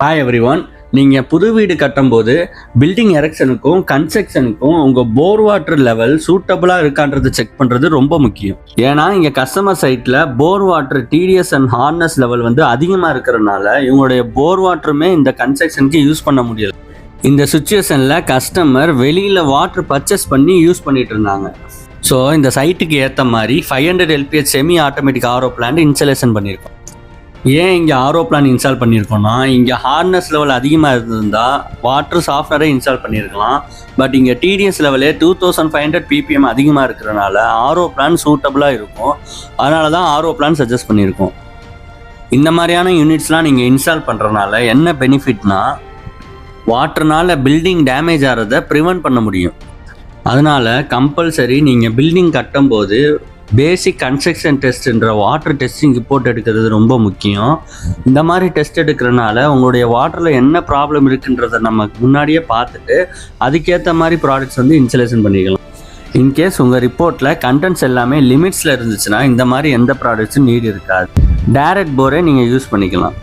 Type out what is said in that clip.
Hi everyone. நீங்கள் புது வீடு கட்டும்போது பில்டிங் எரெக்ஷனுக்கும் கன்ஸ்ட்ரக்ஷனுக்கும் உங்கள் போர் வாட்டர் லெவல் சூட்டபுளாக இருக்கான்றது செக் பண்ணுறது ரொம்ப முக்கியம். ஏன்னா இங்கே கஸ்டமர் சைட்டில் bore water TDS and hardness level அதிகமாக இருக்கிறதுனால இவங்களுடைய போர் வாட்டருமே இந்த கன்ஸ்ட்ரக்ஷனுக்கு யூஸ் பண்ண முடியல. இந்த சுச்சுவேஷனில் கஸ்டமர் வெளியில் வாட்டர் பர்ச்சேஸ் பண்ணி யூஸ் பண்ணிட்டு இருந்தாங்க. ஸோ இந்த சைட்டுக்கு ஏற்ற மாதிரி 500 LPH செமி ஆட்டோமேட்டிக் ஆரோ பிளான்ட் இன்ஸ்டாலேஷன் பண்ணியிருக்கோம். ஏன் இங்கே ஆரோ பிளான் இன்ஸ்டால் பண்ணியிருக்கோம்னா, இங்கே ஹார்ட்னஸ் லெவல் அதிகமாக இருந்திருந்தால் வாட்டர் சாஃப்ட்வேரை இன்ஸ்டால் பண்ணியிருக்கலாம். பட் இங்கே டிடிஎஸ் லெவலே 2500 ppm அதிகமாக இருக்கிறனால ஆரோ பிளான் சூட்டபுளாக இருக்கும். அதனால தான் ஆரோ பிளான் சஜஸ்ட் பண்ணியிருக்கோம். இந்த மாதிரியான யூனிட்ஸ்லாம் நீங்கள் இன்ஸ்டால் பண்ணுறதுனால என்ன பெனிஃபிட்னா, வாட்டர்னால் பில்டிங் டேமேஜ் ஆகிறத ப்ரிவென்ட் பண்ண முடியும். அதனால் கம்பல்சரி நீங்கள் பில்டிங் கட்டும்போது பேசிக் கன்ஸ்ட்ரக்ஷன் டெஸ்ட்ன்ற வாட்டர் டெஸ்டிங் ரிப்போர்ட் எடுக்கிறது ரொம்ப முக்கியம். இந்த மாதிரி டெஸ்ட் எடுக்கிறனால உங்களுடைய வாட்டரில் என்ன ப்ராப்ளம் இருக்குன்றதை நம்ம முன்னாடியே பார்த்துட்டு அதுக்கேற்ற மாதிரி ப்ராடக்ட்ஸ் இன்ஸ்டாலேஷன் பண்ணிக்கலாம். இன்கேஸ் உங்கள் ரிப்போர்ட்டில் கண்டென்ட்ஸ் எல்லாமே லிமிட்ஸில் இருந்துச்சுன்னா இந்த மாதிரி எந்த ப்ராடக்ட்ஸும் நீட் இருக்காது. டைரக்ட் போரே நீங்கள் யூஸ் பண்ணிக்கலாம்.